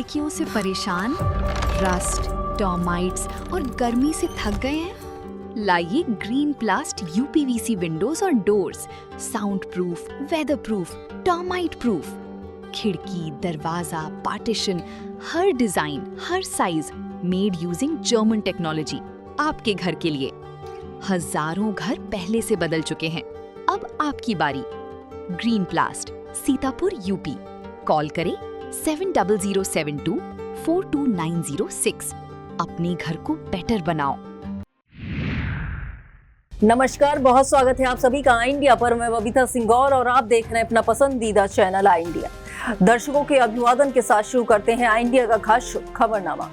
खिड़कियों से परेशान, रस्ट, टर्माइट्स और गर्मी से थक गए हैं? लाइए ग्रीन प्लास्ट यूपीवीसी विंडोज और doors, sound proof, weather proof, termite proof. खिड़की, दरवाजा, पार्टीशन, हर डिजाइन, हर size, made using German technology, आपके घर के लिए। हजारों घर पहले से बदल चुके हैं, अब आपकी बारी। Green प्लास्ट, Sitapur, UP. कॉल करें 7072422906। अपने घर को बेटर बनाओ। नमस्कार, बहुत स्वागत है आप सभी का आई इंडिया पर। मैं बबीता सिंह और आप देख रहे हैं अपना पसंदीदा चैनल आई इंडिया। दर्शकों के अभिवादन के साथ शुरू करते हैं आई इंडिया का खास खबरनामा।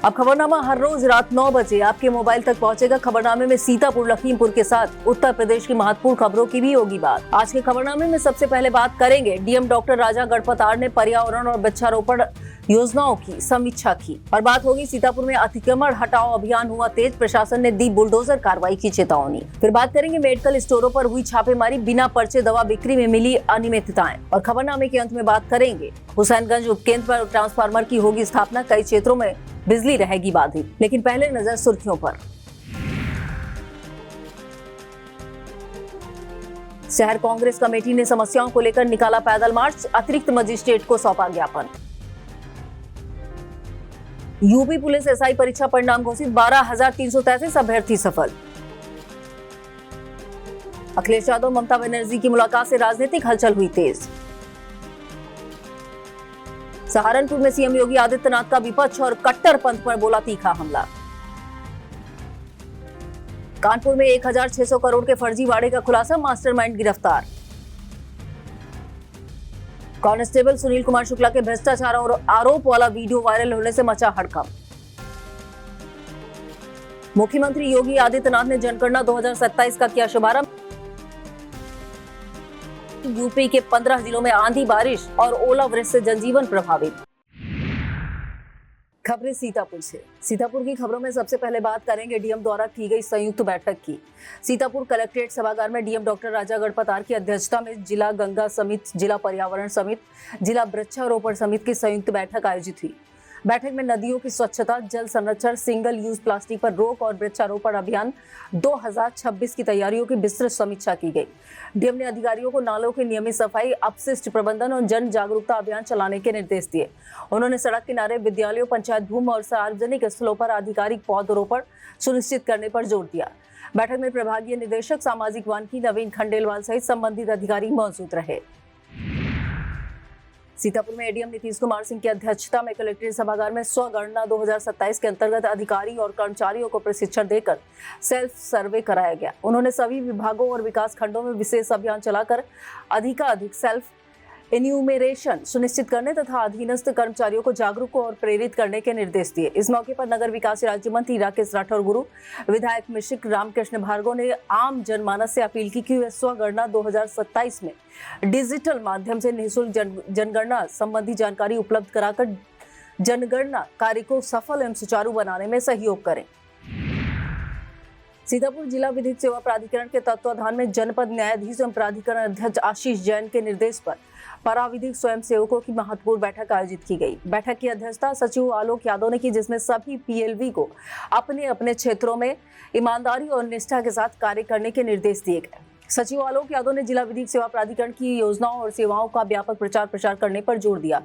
अब खबरनामा हर रोज रात 9 बजे आपके मोबाइल तक पहुंचेगा। खबरनामे में सीतापुर, लखीमपुर के साथ उत्तर प्रदेश की महत्वपूर्ण खबरों की भी होगी बात। आज के खबरनामे में सबसे पहले बात करेंगे, डीएम डॉक्टर राजा गढ़पतार ने पर्यावरण और वृक्षारोपण योजनाओं की समीक्षा की। और बात होगी सीतापुर में अतिक्रमण हटाओ अभियान हुआ तेज, प्रशासन ने दी बुलडोजर कार्रवाई की चेतावनी। फिर बात करेंगे मेडिकल स्टोरों पर हुई छापेमारी, बिना पर्चे दवा बिक्री में मिली अनियमितताएं। और खबरनामे के अंत में बात करेंगे हुसैनगंज उपकेंद्र पर ट्रांसफार्मर की होगी स्थापना, कई क्षेत्रों में बिजली रहेगी बाधित। लेकिन पहले नजर सुर्खियों पर। शहर कांग्रेस कमेटी ने समस्याओं को लेकर निकाला पैदल मार्च, अतिरिक्त मजिस्ट्रेट को सौंपा ज्ञापन। यूपी पुलिस एसआई परीक्षा परिणाम घोषित, 12,333 अभ्यर्थी सफल। अखिलेश यादव ममता बनर्जी की मुलाकात से राजनीतिक हलचल हुई तेज। सहारनपुर में सीएम योगी आदित्यनाथ का विपक्ष और कट्टरपंथ पर बोला तीखा हमला। कानपुर में 1,600 करोड़ के फर्जी वाड़े का खुलासा, मास्टरमाइंड गिरफ्तार। कांस्टेबल सुनील कुमार शुक्ला के भ्रष्टाचार और आरोप वाला वीडियो वायरल होने से मचा हड़कंप। मुख्यमंत्री योगी आदित्यनाथ ने जनगणना 2027 का किया शुभारंभ। यूपी के 15 जिलों में आंधी, बारिश और ओलावृष्टि से जनजीवन प्रभावित। खबरें सीतापुर से। सीतापुर की खबरों में सबसे पहले बात करेंगे डीएम द्वारा की गई संयुक्त बैठक की। सीतापुर कलेक्ट्रेट सभागार में डीएम डॉक्टर राजा गढ़पतार की अध्यक्षता में जिला गंगा समिति, जिला पर्यावरण समिति, जिला वृक्षारोपण समिति की संयुक्त बैठक आयोजित हुई। बैठक में नदियों की स्वच्छता, जल संरक्षण, सिंगल यूज प्लास्टिक पर रोक और वृक्षारोपण अभियान 2026 की तैयारियों की विस्तृत समीक्षा की गई। डीएम ने अधिकारियों को नालों की नियमित सफाई, अपशिष्ट प्रबंधन और जन जागरूकता अभियान चलाने के निर्देश दिए। उन्होंने सड़क किनारे, विद्यालयों, पंचायत भूमि और सार्वजनिक स्थलों पर आधिकारिक पौधरोपण सुनिश्चित करने पर जोर दिया। बैठक में प्रभागीय निदेशक सामाजिक वानिकी नवीन खंडेलवाल सहित संबंधित अधिकारी मौजूद रहे। सीतापुर में एडीएम नीतीश कुमार सिंह की अध्यक्षता में कलेक्ट्रेट सभागार में स्वगणना 2027 के अंतर्गत अधिकारी और कर्मचारियों को प्रशिक्षण देकर सेल्फ सर्वे कराया गया। उन्होंने सभी विभागों और विकास खंडों में विशेष अभियान चलाकर अधिकाधिक सेल्फ एन्यूमरेशन सुनिश्चित करने तथा अधीनस्थ कर्मचारियों को जागरूक और प्रेरित करने के निर्देश दिए। इस मौके पर नगर विकास राज्य मंत्री राकेश राठौर गुरु, विधायक मिश्रिक रामकृष्ण भार्गव ने आम जनमानस से अपील की कि वे स्वगणना 2027 में डिजिटल माध्यम से निःशुल्क जनगणना संबंधी जानकारी उपलब्ध कराकर जनगणना कार्य को सफल एवं सुचारू बनाने में सहयोग करें। सीतापुर जिला विधिक सेवा प्राधिकरण के तत्वाधान में जनपद न्यायाधीश एवं प्राधिकरण अध्यक्ष आशीष जैन के निर्देश पर पराविधिक स्वयं सेवकों की महत्वपूर्ण बैठक आयोजित की गई। बैठक की अध्यक्षता सचिव आलोक यादव ने की, जिसमें सभी पीएलवी को अपने अपने क्षेत्रों में ईमानदारी और निष्ठा के साथ कार्य करने के निर्देश दिए गए। सचिव आलोक यादव ने जिला विधिक सेवा प्राधिकरण की योजनाओं और सेवाओं का व्यापक प्रचार प्रसार करने पर जोर दिया।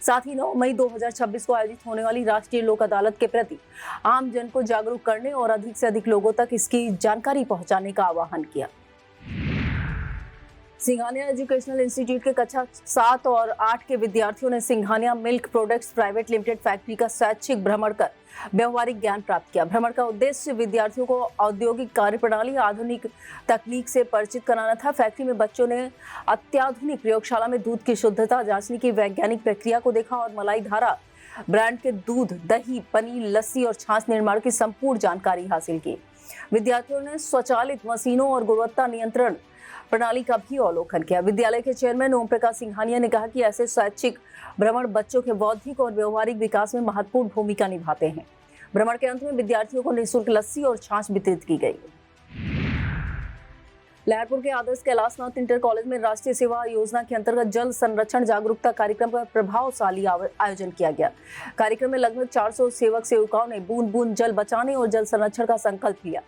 साथ ही 9 मई 2026 को आयोजित होने वाली राष्ट्रीय लोक अदालत के प्रति आम जन को जागरूक करने और अधिक से अधिक लोगों तक इसकी जानकारी पहुंचाने का आह्वान किया। सिंघानिया एजुकेशनल इंस्टीट्यूट के कक्षा 7 और 8 के विद्यार्थियों ने Singhania milk products private limited factory का स्वैच्छिक भ्रमण कर व्यवहारिक ज्ञान प्राप्त किया। भ्रमण का उद्देश्य विद्यार्थियों को औद्योगिक कार्यप्रणाली, आधुनिक तकनीक से परिचित कराना था। फैक्ट्री में बच्चों ने अत्याधुनिक प्रयोगशाला में दूध की शुद्धता जांचने की वैज्ञानिक प्रक्रिया को देखा और मलाई धारा ब्रांड के दूध, दही, पनीर, लस्सी और छाछ निर्माण की संपूर्ण जानकारी हासिल की। विद्यार्थियों ने स्वचालित मशीनों और गुणवत्ता नियंत्रण प्रणाली का भी अवलोकन किया। विद्यालय के चेयरमैन ओम प्रकाश सिंघानिया ने कहा कि ऐसे स्वैच्छिक भ्रमण बच्चों के बौद्धिक और व्यवहारिक विकास में महत्वपूर्ण भूमिका निभाते हैं। भ्रमण के अंत में विद्यार्थियों को निःशुल्क लस्सी और छाछ वितरित की गई। लहरपुर के आदर्श कैलाशनाथ इंटर कॉलेज में राष्ट्रीय सेवा योजना के अंतर्गत जल संरक्षण जागरूकता कार्यक्रम का प्रभावशाली आयोजन किया गया। कार्यक्रम में लगभग 400 सेवक सेविकाओं ने बूंद बूंद जल बचाने और जल संरक्षण का संकल्प लिया।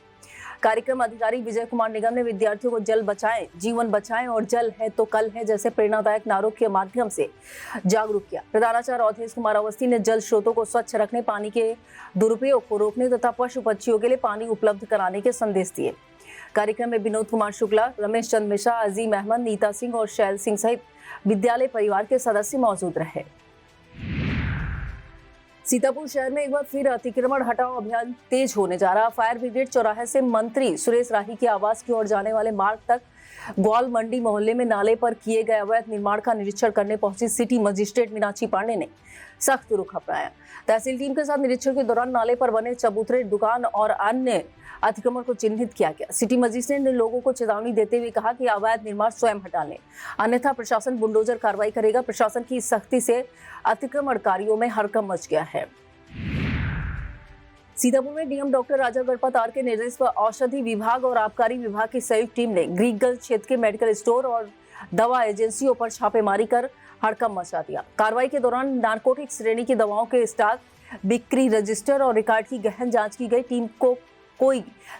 कार्यक्रम अधिकारी विजय कुमार निगम ने विद्यार्थियों को जल बचाएं, जीवन बचाएं और जल है तो कल है जैसे प्रेरणादायक नारों के माध्यम से जागरूक किया। प्रधानाचार्य अवधेश कुमार अवस्थी ने जल स्रोतों को स्वच्छ रखने, पानी के दुरुपयोग को रोकने तथा पशु पक्षियों के लिए पानी उपलब्ध कराने के संदेश दिए। कार्यक्रम में विनोद कुमार शुक्ला, रमेश चंद मिश्रा, अजीम अहमद, नीता सिंह और शैल सिंह सहित विद्यालय परिवार के सदस्य मौजूद रहे। सीतापुर शहर में एक बार फिर अतिक्रमण हटाओ अभियान तेज होने जा रहा। फायर ब्रिगेड चौराहे से मंत्री सुरेश राही के आवास की ओर जाने वाले मार्ग तक ग्वाल मंडी मोहल्ले में नाले पर किए गए अवैध निर्माण का निरीक्षण करने पहुंची सिटी मजिस्ट्रेट मीनाक्षी पांडे ने सख्त रुख अपनाया। तहसील टीम के साथ निरीक्षण के दौरान नाले पर बने चबूतरे, दुकान और अन्य अतिक्रमण को चिन्हित किया गया। सिटी मजिस्ट्रेट ने लोगों को चेतावनी देते हुए कहा कि अवैध निर्माण स्वयं हटा लें, अन्यथा प्रशासन बुलडोजर कार्रवाई करेगा। प्रशासन की सख्ती से अतिक्रमणकारियों में हड़कंप मच गया है। सीतापुर में डीएम डॉक्टर राजा गणपत के निर्देश पर औषधि विभाग और आबकारी विभाग की संयुक्त टीम ने ग्रीकगंज क्षेत्र के मेडिकल स्टोर और दवा एजेंसियों पर छापेमारी कर हड़कंप मचा दिया। कार्रवाई के दौरान नारकोटिक श्रेणी की दवाओं के स्टॉक, बिक्री रजिस्टर और रिकॉर्ड की गहन जांच की गई। टीम को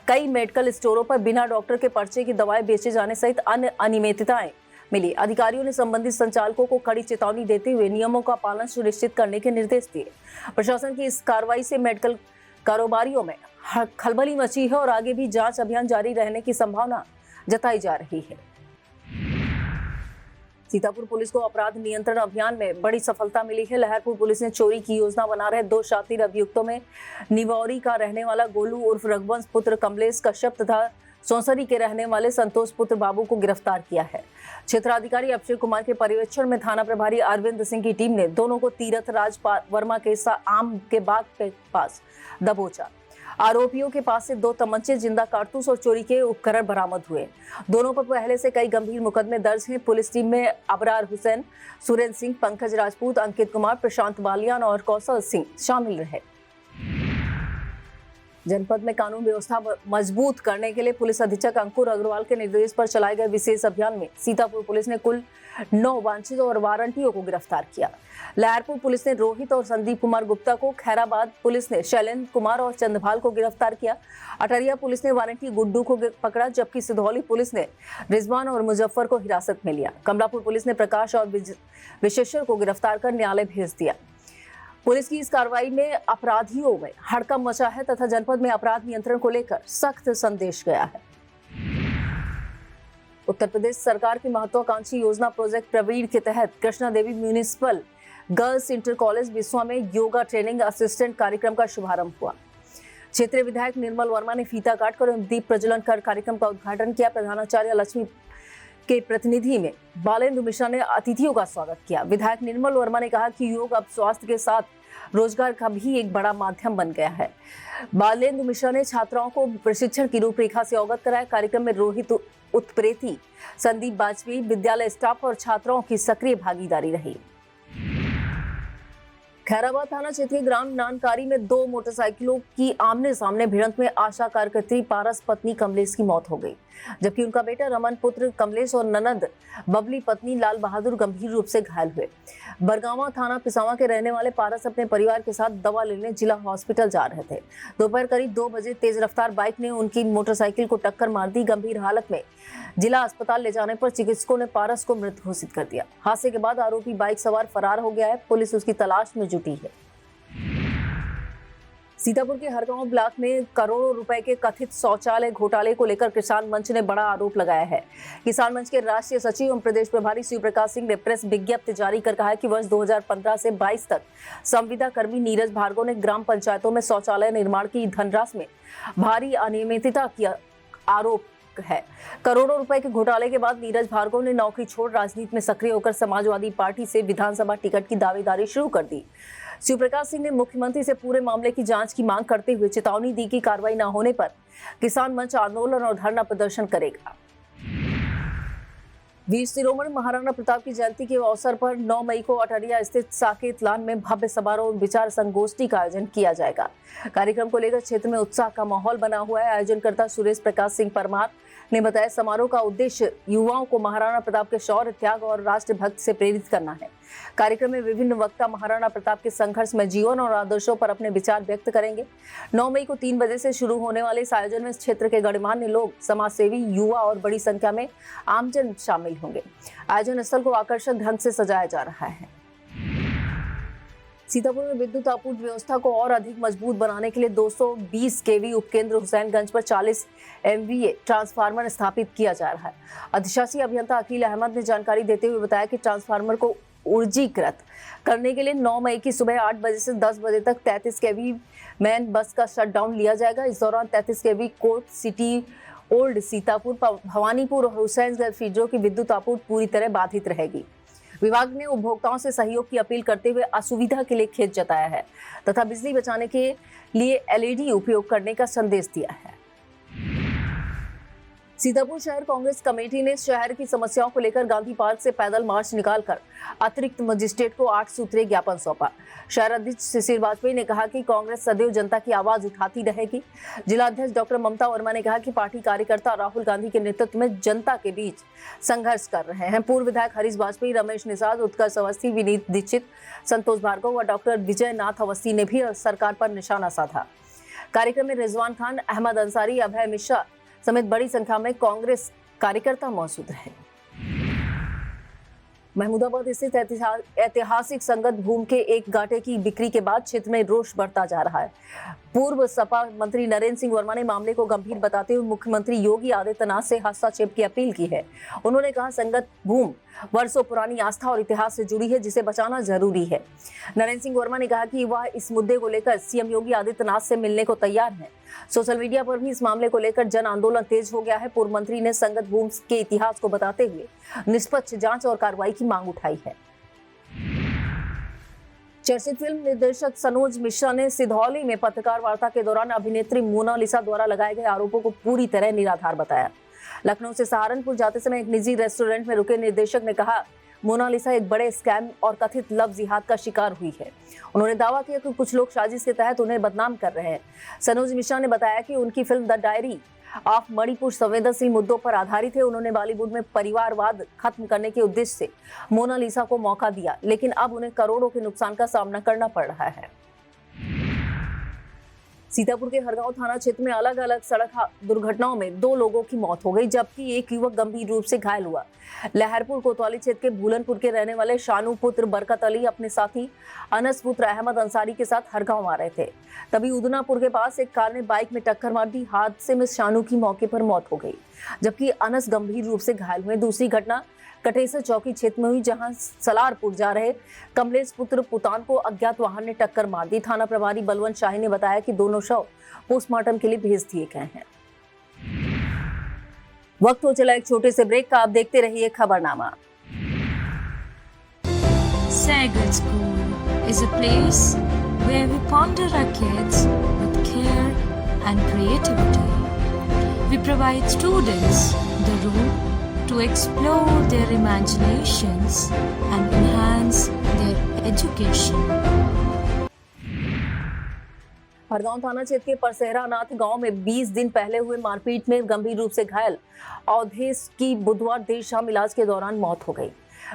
कई मेडिकल स्टोरों पर बिना डॉक्टर के पर्चे की दवाएं बेचे जाने सहित अन्य अनियमितताएं मिली। अधिकारियों ने संबंधित संचालकों को कड़ी चेतावनी देते हुए नियमों का पालन सुनिश्चित करने के निर्देश दिए। प्रशासन की इस कार्रवाई से मेडिकल कारोबारियों में खलबली मची है और आगे भी जांच अभियान जारी रहने की संभावना जताई जा रही है। सीतापुर पुलिस को अपराध नियंत्रण अभियान में बड़ी सफलता मिली है। लहरपुर पुलिस ने चोरी की योजना बना रहे 2 शातिर अभियुक्तों में निवौरी का रहने वाला गोलू उर्फ रघुवंश पुत्र कमलेश कश्यप तथा सौंसरी के रहने वाले संतोष पुत्र बाबू को गिरफ्तार किया है। क्षेत्राधिकारी अक्षय कुमार के पर्यवेक्षण में थाना प्रभारी अरविंद सिंह की टीम ने दोनों को तीरथ राज वर्मा के आम के बाग के पास दबोचा। आरोपियों के पास से 2 तमंचे, जिंदा कारतूस और चोरी के उपकरण बरामद हुए। दोनों पर पहले से कई गंभीर मुकदमे दर्ज हैं। पुलिस टीम में अबरार हुसैन, सुरेंद्र सिंह, पंकज राजपूत, अंकित कुमार, प्रशांत बालियान और कौशल सिंह शामिल रहे। जनपद में कानून व्यवस्था मजबूत करने के लिए पुलिस अधीक्षक अंकुर अग्रवाल के निर्देश पर चलाए गए विशेष अभियान में सीतापुर पुलिस ने कुल 9 वांछित और वारंटियों को गिरफ्तार किया। लहरपुर पुलिस ने रोहित और संदीप कुमार गुप्ता को, खैराबाद पुलिस ने शैलेंद्र कुमार और चंद्रभाल को गिरफ्तार किया। अटरिया पुलिस ने वारंटी गुड्डू को पकड़ा, जबकि सिधौली पुलिस ने रिजवान और मुजफ्फर को हिरासत में लिया। कमलापुर पुलिस ने प्रकाश और विशेश्वर को गिरफ्तार कर न्यायालय भेज दिया। पुलिस की इस कार्रवाई में अपराधियों में हड़कंप मचा है तथा जनपद में अपराध नियंत्रण को लेकर सख्त संदेश गया है। उत्तर प्रदेश सरकार की महत्वाकांक्षी योजना प्रोजेक्ट प्रवीण के तहत Krishna Devi municipal girls inter college Biswa में योगा ट्रेनिंग असिस्टेंट कार्यक्रम का शुभारंभ हुआ। क्षेत्रीय विधायक निर्मल वर्मा ने फीता काटकर दीप प्रज्वलन कर कार्यक्रम का उद्घाटन किया। प्रधानाचार्य लक्ष्मी के प्रतिनिधि में बालेंद्र मिश्रा ने अतिथियों का स्वागत किया। विधायक निर्मल वर्मा ने कहा कि योग अब स्वास्थ्य के साथ रोजगार का भी एक बड़ा माध्यम बन गया है। बालेंद्र मिश्रा ने छात्राओं को प्रशिक्षण की रूपरेखा से अवगत कराया। कार्यक्रम में रोहित उत्प्रेती, संदीप बाजपेयी, विद्यालय स्टाफ और छात्राओं की सक्रिय भागीदारी रही। खैराबाद थाना क्षेत्र के ग्राम नानकारी में 2 मोटरसाइकिलों की आमने सामने भिड़ंत में आशा कार्यकर्त्री पारस पत्नी कमलेश की मौत हो गई, जबकि उनका बेटा रमन पुत्र कमलेश और ननद बबली पत्नी लाल बहादुर गंभीर रूप से घायल हुए। बरगावा थाना पिसावा के रहने वाले पारस अपने परिवार के साथ दवा लेने जिला हॉस्पिटल जा रहे थे। दोपहर करीब 2 बजे तेज रफ्तार बाइक ने उनकी मोटरसाइकिल को टक्कर मार दी। गंभीर हालत में जिला अस्पताल ले जाने पर चिकित्सकों ने पारस को मृत घोषित कर दिया। हादसे के बाद आरोपी बाइक सवार फरार हो गया है। पुलिस उसकी तलाश में जुटी है। सीतापुर के हरगांव ब्लॉक में करोड़ों रुपए के कथित शौचालय घोटाले को लेकर किसान मंच ने बड़ा आरोप लगाया है। किसान मंच के राष्ट्रीय सचिव एवं प्रदेश प्रभारी शिव प्रकाश सिंह ने प्रेस विज्ञप्ति जारी कर कहा है कि वर्ष 2015 से 22 तक संविदा कर्मी नीरज भार्गव ने ग्राम पंचायतों में शौचालय निर्माण की धनराशि में भारी अनियमितता किया आरोप है। करोड़ों रुपए के घोटाले के बाद नीरज भार्गव ने नौकरी छोड़ राजनीति में सक्रिय होकर समाजवादी पार्टी से विधानसभा टिकट की दावेदारी शुरू कर दी। शिव प्रकाश सिंह ने मुख्यमंत्री से पूरे मामले की जांच की मांग करते हुए चेतावनी दी कि कार्रवाई न होने पर किसान मंच आंदोलन और धरना प्रदर्शन करेगा। वीर शिरोमणि महाराणा प्रताप की जयंती के अवसर पर 9 मई को अटरिया स्थित साकेत लान में भव्य समारोह और विचार संगोष्ठी का आयोजन किया जाएगा। कार्यक्रम को लेकर क्षेत्र में उत्साह का माहौल बना हुआ है। आयोजनकर्ता सुरेश प्रकाश सिंह परमार ने बताया, समारोह का उद्देश्य युवाओं को महाराणा प्रताप के शौर्य, त्याग और राष्ट्रभक्ति से प्रेरित करना है। कार्यक्रम में विभिन्न वक्ता महाराणा प्रताप के संघर्ष में जीवन और आदर्शों पर अपने विचार व्यक्त करेंगे। 9 मई को 3 बजे से शुरू होने वाले इस आयोजन में क्षेत्र के गणमान्य लोग, समाजसेवी, युवा और बड़ी संख्या में आमजन शामिल होंगे। आयोजन स्थल को आकर्षक ढंग से सजाया जा रहा है। सीतापुर में विद्युत आपूर्ति व्यवस्था को और अधिक मजबूत बनाने के लिए 220 केवी उपकेंद्र हुसैनगंज पर 40 MVA ट्रांसफार्मर स्थापित किया जा रहा है। अधिशासी अभियंता अकील अहमद ने जानकारी देते हुए बताया कि ट्रांसफार्मर को ऊर्जीकृत करने के लिए 9 मई की सुबह 8 बजे से 10 बजे तक 33 केवी मैन बस का शटडाउन लिया जाएगा। इस दौरान 33 KV court city, old Sitapur, Bhawanipur और हुसैनगंज फीडरों की विद्युत आपूर्ति पूरी तरह बाधित रहेगी। विभाग ने उपभोक्ताओं से सहयोग की अपील करते हुए असुविधा के लिए खेद जताया है तथा बिजली बचाने के लिए LED उपयोग करने का संदेश दिया है। सीतापुर शहर कांग्रेस कमेटी ने शहर की समस्याओं को लेकर गांधी पार्क से पैदल मार्च निकालकर अतिरिक्त मजिस्ट्रेट को 8 सूत्रीय ज्ञापन सौंपा। शहर अध्यक्ष शिशिर वाजपेयी ने कहा कि कांग्रेस सदैव जनता की आवाज उठाती रहेगी। जिला अध्यक्ष डॉक्टर ममता वर्मा ने कहा कि पार्टी कार्यकर्ता राहुल गांधी के नेतृत्व में जनता के बीच संघर्ष कर रहे हैं। पूर्व विधायक हरीश वाजपेयी, रमेश निषाद, उत्कर्ष अवस्थी, विनीत दीक्षित, संतोष भार्गव व डॉक्टर विजय नाथ अवस्थी ने भी सरकार पर निशाना साधा। कार्यक्रम में रिजवान खान, अहमद अंसारी, अभय मिश्रा समेत बड़ी संख्या में कांग्रेस कार्यकर्ता मौजूद रहे। महमूदाबाद स्थित ऐतिहासिक संगत भूमि के एक गाटे की बिक्री के बाद क्षेत्र में रोष बढ़ता जा रहा है। पूर्व सपा मंत्री नरेंद्र सिंह वर्मा ने मामले को गंभीर बताते हुए मुख्यमंत्री योगी आदित्यनाथ से हस्तक्षेप की अपील की है। उन्होंने कहा, संगत भूमि वर्षों पुरानी आस्था और इतिहास से जुड़ी है, जिसे बचाना जरूरी है। नरेंद्र सिंह वर्मा ने कहा कि वह इस मुद्दे को लेकर सीएम योगी आदित्यनाथ से मिलने को तैयार हैं। सोशल मीडिया पर भी इस मामले को लेकर जन आंदोलन तेज हो गया है। पूर्व मंत्री ने संगत भूमि के इतिहास को बताते हुए निष्पक्ष जांच और कार्रवाई की मांग उठाई है। चर्चित फिल्म निर्देशक सनोज मिश्रा ने सिधौली में पत्रकार वार्ता के दौरान अभिनेत्री मोनालिसा द्वारा लगाए गए आरोपों को पूरी तरह निराधार बताया। लखनऊ से सहारनपुर जाते समय एक निजी रेस्टोरेंट में रुके निर्देशक ने कहा, मोनालिसा एक बड़े स्कैम और कथित लव जिहाद का शिकार हुई है। उन्होंने दावा किया कि कुछ लोग साजिश के तहत उन्हें बदनाम कर रहे हैं। सनोज मिश्रा ने बताया कि उनकी film the diary of Manipur संवेदनशील मुद्दों पर आधारित है। उन्होंने बॉलीवुड में परिवारवाद खत्म करने के उद्देश्य से मोनालिसा को मौका दिया, लेकिन अब उन्हें करोड़ों के नुकसान का सामना करना पड़ रहा है। सीतापुर के हरगांव थाना क्षेत्र में अलग अलग सड़क दुर्घटनाओं में 2 लोगों की मौत हो गई, जबकि एक युवक गंभीर रूप से घायल हुआ। लहरपुर कोतवाली क्षेत्र के भूलनपुर के रहने वाले शानू पुत्र बरकत अली अपने साथी अनस पुत्र अहमद अंसारी के साथ हरगांव आ रहे थे। तभी उदनापुर के पास एक कार ने बाइक में टक्कर मार दी। हादसे में शानू की मौके पर मौत हो गई, जबकि अनस गंभीर रूप से घायल हुए। दूसरी घटना कटेसर चौकी क्षेत्र में हुई, जहां सलारपुर जा रहे कमलेश पुत्र पुतान को अज्ञात वाहन ने टक्कर मार दी। थाना प्रभारी बलवंत शाही ने बताया कि दोनों शव पोस्टमार्टम के लिए भेज दिए गए हैं। वक्त हो चला एक छोटे से ब्रेक का, आप देखते रहिए खबरनामा। Sagal School is a place where we ponder our kids with care and creativity. We provide students the room to explore their imaginations and enhance their education. Hargaon थाना क्षेत्र के परसेहरानाथ गांव में 20 दिन पहले हुए मारपीट में गंभीर रूप से घायल अवधेश की बुधवार देर शाम इलाज के दौरान मौत हो गई।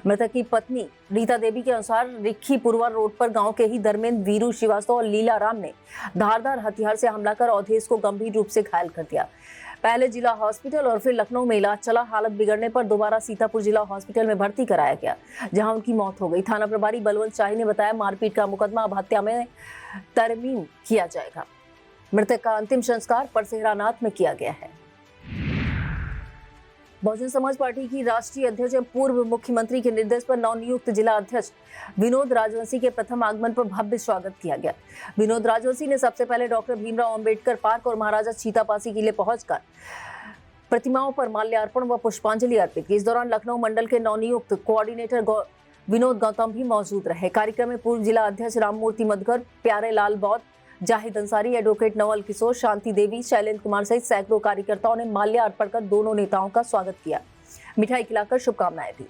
मृतक की पत्नी रीता देवी के अनुसार रिक्खीपुरवा रोड पर गांव के ही धर्मेंद्र, वीरू श्रीवास्तव और लीला राम ने धारदार हथियार से हमला कर अवधेश को गंभीर रूप से घायल कर दिया। पहले जिला हॉस्पिटल और फिर लखनऊ में इलाज चला। हालत बिगड़ने पर दोबारा सीतापुर जिला हॉस्पिटल में भर्ती कराया गया, जहां उनकी मौत हो गई। थाना प्रभारी बलवंत शाही ने बताया, मारपीट का मुकदमा अब हत्या में तरमीम किया जाएगा। मृतक का अंतिम संस्कार परसेहरानाथ में किया गया है। बहुजन समाज पार्टी की राष्ट्रीय अध्यक्ष एवं पूर्व मुख्यमंत्री के निर्देश पर नवनियुक्त जिला अध्यक्ष विनोद राजवंशी के प्रथम आगमन पर भव्य स्वागत किया गया। विनोद राजवंशी ने सबसे पहले डॉक्टर भीमराव अंबेडकर पार्क और महाराजा छीतापासी किले पहुंचकर प्रतिमाओं पर माल्यार्पण व पुष्पांजलि अर्पित की। इस दौरान लखनऊ मंडल के नवनियुक्त कोऑर्डिनेटर विनोद गौतम भी मौजूद रहे। कार्यक्रम में पूर्व जिला अध्यक्ष राममूर्ति मधुकर, प्यारे लाल बौद्ध, जाहिद अंसारी, एडवोकेट नवल किशोर, शांति देवी, शैलेंद्र कुमार सहित सैकड़ों कार्यकर्ताओं ने माल्यार्पण कर दोनों नेताओं का स्वागत किया। मिठाई खिलाकर शुभकामनाएं दी।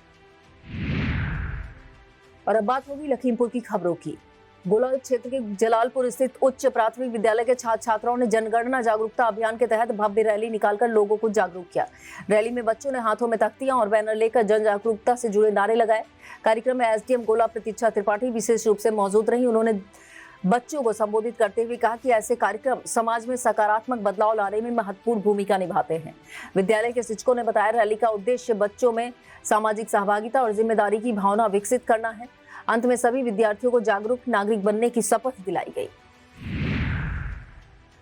और अब बात होगी लखीमपुर की खबरों की। गोला क्षेत्र के जलालपुर स्थित उच्च प्राथमिक विद्यालय के छात्र छात्राओं ने जनगणना जागरूकता अभियान के तहत भव्य रैली निकालकर लोगों को जागरूक किया। रैली में बच्चों ने हाथों में तख्तियां और बैनर लेकर जन जागरूकता से जुड़े नारे लगाए। कार्यक्रम में एसडीएम गोला प्रतीक्षा त्रिपाठी विशेष रूप से मौजूद रही। उन्होंने बच्चों को संबोधित करते हुए कहा कि ऐसे कार्यक्रम समाज में सकारात्मक बदलाव लाने में महत्वपूर्ण भूमिका निभाते हैं। विद्यालय के शिक्षकों ने बताया, रैली का उद्देश्य बच्चों में सामाजिक सहभागिता और जिम्मेदारी की भावना विकसित करना है। अंत में सभी विद्यार्थियों को जागरूक नागरिक बनने की शपथ दिलाई गई।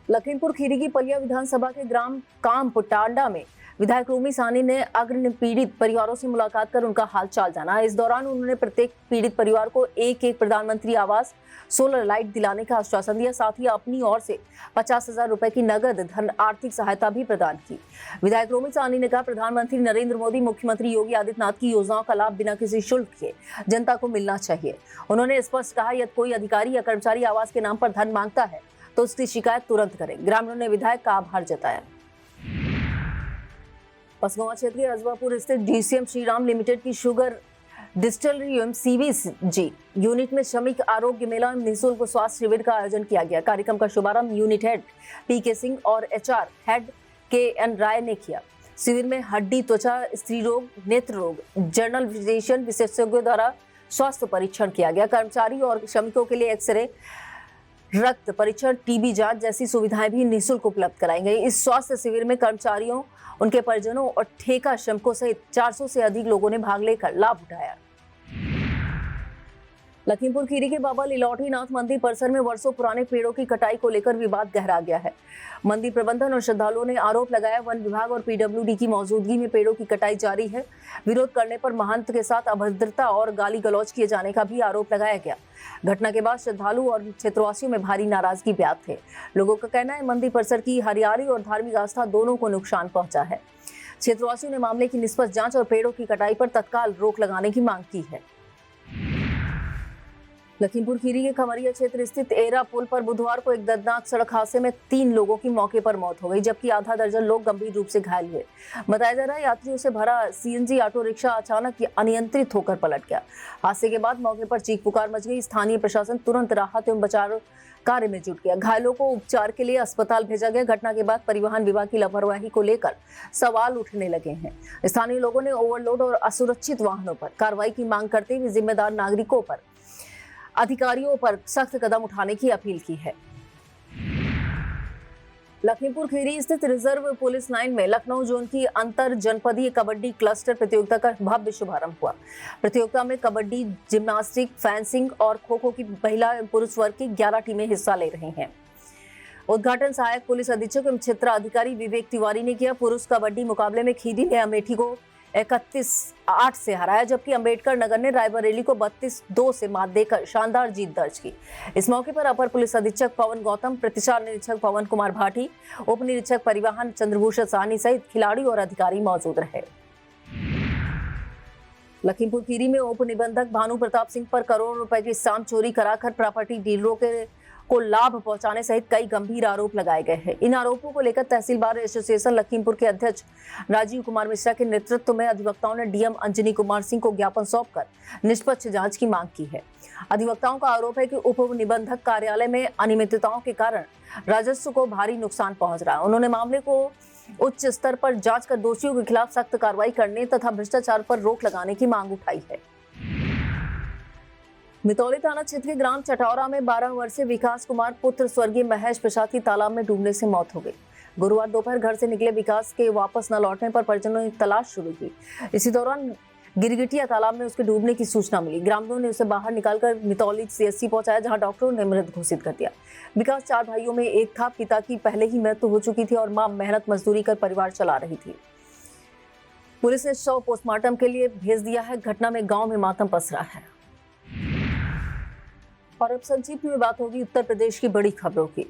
लखीमपुर खीरी की पलिया विधानसभा के ग्राम कामपुटांडा में विधायक रोमी साहनी ने अग्नि पीड़ित परिवारों से मुलाकात कर उनका हालचाल जाना। इस दौरान उन्होंने प्रत्येक पीड़ित परिवार को एक प्रधानमंत्री आवास सोलर लाइट दिलाने का आश्वासन दिया। साथ ही अपनी ओर से 50,000 रुपए की नगद धन आर्थिक सहायता भी प्रदान की। विधायक रोमी साहनी ने कहा, प्रधानमंत्री नरेंद्र मोदी, मुख्यमंत्री योगी आदित्यनाथ की योजनाओं का लाभ बिना किसी शुल्क के जनता को मिलना चाहिए। उन्होंने स्पष्ट कहा, यदि कोई अधिकारी या कर्मचारी आवास के नाम पर धन मांगता है तो उसकी शिकायत तुरंत करें। ग्रामीणों ने विधायक का आभार जताया। पसगवां क्षेत्र के अजवापुर स्थित डीसीएम श्रीराम लिमिटेड की शुगर डिस्टिलरी एवं सीवीजी यूनिट में श्रमिक आरोग्य मेला एवं निःशुल्क स्वास्थ्य शिविर का आयोजन किया गया। कार्यक्रम का शुभारंभ यूनिट हेड पीके सिंह और एचआर हेड केएन राय ने किया। शिविर में हड्डी, त्वचा, स्त्री रोग, नेत्र रोग, जर्नल फिजिशियन विशेषज्ञों द्वारा स्वास्थ्य परीक्षण किया गया। कर्मचारी और श्रमिकों के लिए एक्सरे, रक्त परीक्षण, टीबी जांच जैसी सुविधाएं भी निःशुल्क उपलब्ध कराई गई। इस स्वास्थ्य शिविर में कर्मचारियों, उनके परिजनों और ठेका श्रमिकों सहित 400 से अधिक लोगों ने भाग लेकर लाभ उठाया। लखीमपुर खीरी के बाबा लीलौटीनाथ मंदिर परिसर में वर्षों पुराने पेड़ों की कटाई को लेकर विवाद गहरा गया है। मंदिर प्रबंधन और श्रद्धालुओं ने आरोप लगाया, वन विभाग और पीडब्ल्यूडी की मौजूदगी में पेड़ों की कटाई जारी है। विरोध करने पर महंत के साथ अभद्रता और गाली गलौज किए जाने का भी आरोप लगाया गया। घटना के बाद श्रद्धालु और क्षेत्रवासियों में भारी नाराजगी व्याप्त है। लोगों का कहना है, मंदिर परिसर की हरियाली और धार्मिक आस्था दोनों को नुकसान पहुंचा है। क्षेत्रवासियों ने मामले की निष्पक्ष जांच और पेड़ों की कटाई पर तत्काल रोक लगाने की मांग की है। लखीमपुर खीरी के खमरिया क्षेत्र स्थित एरा पुल पर बुधवार को एक दर्दनाक सड़क हादसे में 3 लोगों की मौके पर मौत हो गई, जबकि आधा दर्जन लोग गंभीर रूप से घायल हुए। बताया जा रहा है, यात्रियों से भरा सीएनजी ऑटो रिक्शा अचानक अनियंत्रित होकर पलट गया। हादसे के बाद मौके पर चीख पुकार मच गई। स्थानीय प्रशासन तुरंत राहत एवं बचाव कार्य में जुट गया। घायलों को उपचार के लिए अस्पताल भेजा गया। घटना के बाद परिवहन विभाग की लापरवाही को लेकर सवाल उठने लगे हैं। स्थानीय लोगों ने ओवरलोड और असुरक्षित वाहनों पर कार्रवाई की मांग करते हुए जिम्मेदार नागरिकों पर, अधिकारियों पर सख्त कदम उठाने की अपील की है। लखीमपुर खीरी स्थित रिजर्व पुलिस लाइन में लखनऊ जोन की अंतर जनपदीय कबड्डी क्लस्टर प्रतियोगिता का भव्य शुभारंभ हुआ। प्रतियोगिता में कबड्डी, जिम्नास्टिक, फेंसिंग और खो खो की महिला एवं पुरुष वर्ग की 11 टीमें हिस्सा ले रही हैं। उद्घाटन सहायक पुलिस अधीक्षक एवं क्षेत्र अधिकारी विवेक तिवारी ने किया। पुरुष कबड्डी मुकाबले में खीरी ने अमेठी को 31-8 से हराया, जबकि अंबेडकर नगर ने रायबरेली को 32-2 से मात देकर शानदार जीत दर्ज की। इस मौके पर अपर पुलिस अधीक्षक पवन गौतम, प्रतिचार निरीक्षक पवन कुमार भाटी, उप निरीक्षक परिवहन चंद्रभूषण साहनी सहित खिलाड़ी और अधिकारी मौजूद रहे। लखीमपुर खीरी में उप निबंधक भानु प्रताप सिंह पर करोड़ों रुपए की स्टाम्प चोरी कराकर प्रॉपर्टी डीलरों को लाभ पहुंचाने सहित कई गंभीर आरोप लगाए गए हैं। इन आरोपों को लेकर तहसील बार एसोसिएशन लखीमपुर के अध्यक्ष राजीव कुमार मिश्रा के नेतृत्व में अधिवक्ताओं ने डीएम अंजनी कुमार सिंह को ज्ञापन सौंपकर निष्पक्ष जांच की मांग की है। अधिवक्ताओं का आरोप है कि उप निबंधक कार्यालय में अनियमितताओं के कारण राजस्व को भारी नुकसान पहुंच रहा है। उन्होंने मामले को उच्च स्तर पर जांच कर दोषियों के खिलाफ सख्त कार्रवाई करने तथा भ्रष्टाचार पर रोक लगाने की मांग उठाई है। मितौली थाना क्षेत्र के ग्राम चटौरा में 12 वर्षीय विकास कुमार पुत्र स्वर्गीय महेश प्रसाद की तालाब में डूबने से मौत हो गई। गुरुवार दोपहर घर से निकले विकास के वापस न लौटने पर परिजनों ने तलाश शुरू की। इसी दौरान गिरगिटिया तालाब में उसके डूबने की सूचना मिली। ग्रामीणों ने उसे बाहर निकालकर मितौली सीएचसी पहुंचाया, जहां डॉक्टरों ने मृत घोषित कर दिया। विकास 4 भाइयों में एक था। पिता की पहले ही मृत्यु हो चुकी थी और मां मेहनत मजदूरी कर परिवार चला रही थी। पुलिस ने शव पोस्टमार्टम के लिए भेज दिया है। घटना में गाँव में मातम पसरा है। और अब संक्षिप्त में बात होगी उत्तर प्रदेश की बड़ी खबरों की।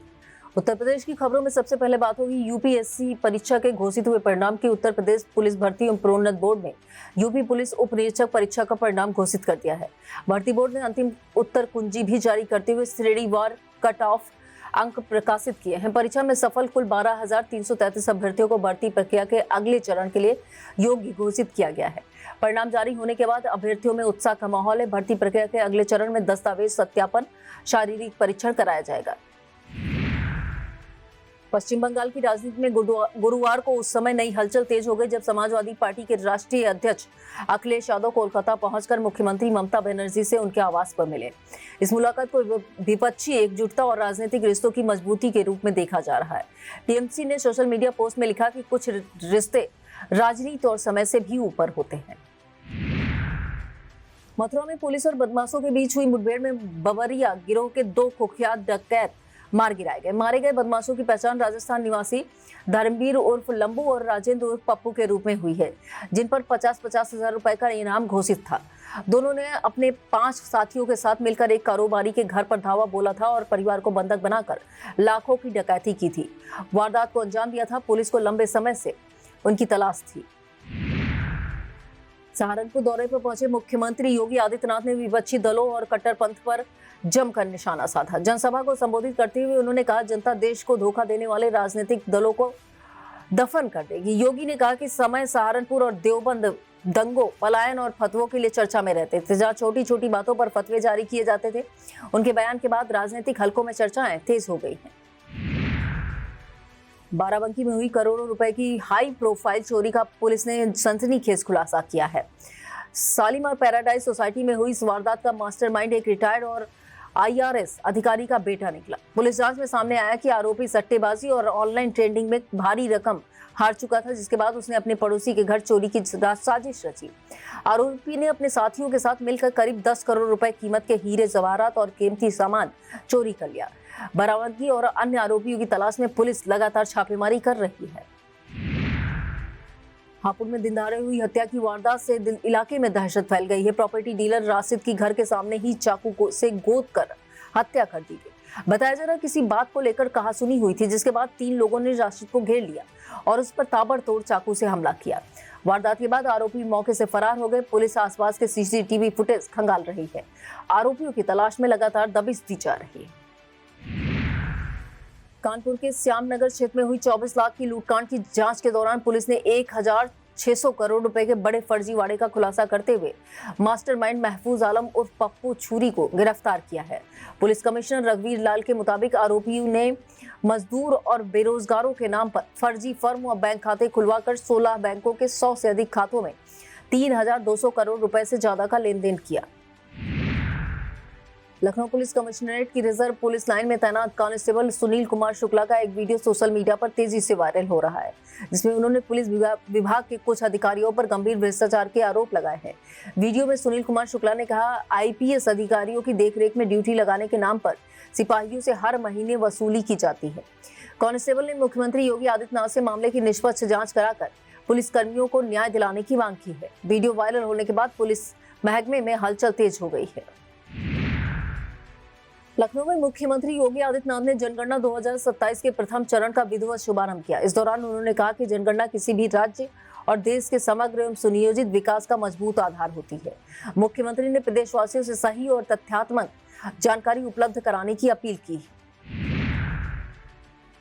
उत्तर प्रदेश की खबरों में सबसे पहले बात होगी यूपीएससी परीक्षा के घोषित हुए परिणाम की। उत्तर प्रदेश पुलिस भर्ती एवं प्रोन्नत बोर्ड ने यूपी पुलिस उप निरीक्षक परीक्षा का परिणाम घोषित कर दिया है। भर्ती बोर्ड ने अंतिम उत्तर कुंजी भी जारी करते हुए श्रेणीवार कट ऑफ अंक प्रकाशित किए हैं। परीक्षा में सफल कुल 12,333 अभ्यर्थियों को भर्ती प्रक्रिया के अगले चरण के लिए योग्य घोषित किया गया है। परिणाम जारी होने के बाद अभ्यर्थियों में उत्साह का माहौल है। भर्ती प्रक्रिया के अगले चरण में दस्तावेज सत्यापन, शारीरिक परीक्षण कराया जाएगा। पश्चिम बंगाल की राजनीति में गुरुवार को उस समय नई हलचल तेज हो गई जब समाजवादी पार्टी के राष्ट्रीय अध्यक्ष अखिलेश यादव कोलकाता पहुंचकर मुख्यमंत्री ममता बनर्जी से उनके आवास पर मिले। इस मुलाकात को विपक्षी एकजुटता और राजनीतिक रिश्तों की मजबूती के रूप में देखा जा रहा है। टीएमसी ने सोशल मीडिया पोस्ट में लिखा कि कुछ रिश्ते राजनीति और समय से भी ऊपर होते हैं। मथुरा में पुलिस और बदमाशों के बीच हुई मुठभेड़ में बबरिया गिरोह के 2 कुख्यात डकैत मार गिराए गए। मारे गए बदमाशों की पहचान राजस्थान निवासी धर्मवीर उर्फ लंबू और राजेंद्र उर्फ पप्पू के रूप में हुई है, जिन पर 50-50 हजार रुपए का इनाम घोषित था। दोनों ने अपने 5 साथियों के साथ मिलकर एक कारोबारी के घर पर धावा बोला था और परिवार को बंधक बनाकर लाखों की डकैती की थी। वारदात को अंजाम दिया था। पुलिस को लंबे समय से उनकी तलाश थी। सहारनपुर दौरे पर पहुंचे मुख्यमंत्री योगी आदित्यनाथ ने विपक्षी दलों और कट्टरपंथ पर जमकर निशाना साधा। जनसभा को संबोधित करते हुए उन्होंने कहा, जनता देश को धोखा देने वाले राजनीतिक दलों को दफन कर देगी। योगी ने कहा कि समय सहारनपुर और देवबंद दंगों, पलायन और फतवों के लिए चर्चा में रहते थे, जहां छोटी छोटी बातों पर फतवे जारी किए जाते थे। उनके बयान के बाद राजनीतिक हलकों में चर्चाएं तेज हो गई हैं। बाराबंकी में हुई करोड़ों रुपए की हाई प्रोफाइल चोरी का पुलिस ने सनसनीखेज खुलासा किया है। शालीमार पैराडाइज सोसाइटी में हुई इस वारदात का मास्टरमाइंड एक रिटायर्ड और IRS अधिकारी का बेटा निकला। पुलिस जांच में सामने आया कि आरोपी सट्टेबाजी और ऑनलाइन ट्रेडिंग में भारी रकम हार चुका था, जिसके बाद उसने अपने पड़ोसी के घर चोरी की साजिश रची। आरोपी ने अपने साथियों के साथ मिलकर करीब 10 करोड़ रुपए कीमत के हीरे, जवाहरात और कीमती सामान चोरी कर लिया। बरामदगी और अन्य आरोपियों की तलाश में पुलिस लगातार छापेमारी कर रही है। हापुड़ में दिन दहाड़े हुई हत्या की वारदात से इलाके में दहशत फैल गई है। प्रॉपर्टी डीलर राशिद की घर के सामने ही चाकू से गोद कर हत्या कर दी गई। बताया जा रहा किसी बात को लेकर कहासुनी हुई थी, जिसके बाद 3 लोगों ने राशिद को घेर लिया और उस पर ताबड़तोड़ चाकू से हमला किया। वारदात के बाद आरोपी मौके से फरार हो गए। पुलिस आसपास के CCTV फुटेज खंगाल रही है। आरोपियों की तलाश में लगातार दबिश दी जा रही है। कानपुर के श्यामनगर क्षेत्र में हुई 24 लाख की लूटकांड की जांच के दौरान पुलिस ने 1,600 करोड़ रुपए के बड़े फर्जीवाड़े का खुलासा करते हुए मास्टरमाइंड महफूज आलम उर्फ पप्पू छुरी को गिरफ्तार किया है। पुलिस कमिश्नर रघुवीर लाल के मुताबिक आरोपियों ने मजदूर और बेरोजगारों के नाम पर फर्जी फर्म और बैंक खाते खुलवाकर 16 बैंकों के 100 से अधिक खातों में 3,200 करोड़ रुपए से ज्यादा का लेन देन किया। लखनऊ पुलिस कमिश्नरेट की रिजर्व पुलिस लाइन में तैनात कांस्टेबल सुनील कुमार शुक्ला का एक वीडियो सोशल मीडिया पर तेजी से वायरल हो रहा है, जिसमें उन्होंने पुलिस विभाग के कुछ अधिकारियों पर गंभीर भ्रष्टाचार के आरोप लगाए हैं। वीडियो में सुनील कुमार शुक्ला ने कहा, IPS अधिकारियों की देखरेख में ड्यूटी लगाने के नाम पर सिपाहियों से हर महीने वसूली की जाती है। कांस्टेबल ने मुख्यमंत्री योगी आदित्यनाथ से मामले की निष्पक्ष जाँच कराकर पुलिस कर्मियों को न्याय दिलाने की मांग की है। वीडियो वायरल होने के बाद पुलिस महकमे में हलचल तेज हो गई है। लखनऊ में मुख्यमंत्री योगी आदित्यनाथ ने जनगणना 2027 के प्रथम चरण का विधिवत शुभारंभ किया। इस दौरान उन्होंने कहा कि जनगणना किसी भी राज्य और देश के समग्र एवं सुनियोजित विकास का मजबूत आधार होती है। मुख्यमंत्री ने प्रदेशवासियों से सही और तथ्यात्मक जानकारी उपलब्ध कराने की अपील की।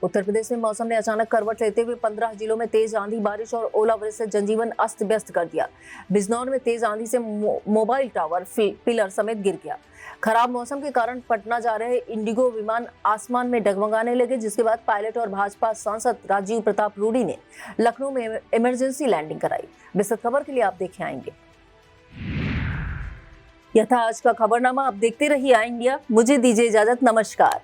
उत्तर प्रदेश में मौसम ने अचानक करवट लेते हुए 15 जिलों में तेज आंधी, बारिश और ओलावृष्टि से जनजीवन अस्त व्यस्त कर दिया। बिजनौर में तेज आंधी से मोबाइल टावर पिलर समेत गिर गया। खराब मौसम के कारण पटना जा रहे इंडिगो विमान आसमान में डगमगाने लगे, जिसके बाद पायलट और भाजपा सांसद राजीव प्रताप रूडी ने लखनऊ में इमरजेंसी लैंडिंग कराई। विस्तृत खबर के लिए आप देखे आएंगे। यह था आज का खबरनामा। आप देखते रहिए आई इंडिया। मुझे दीजिए इजाजत। नमस्कार।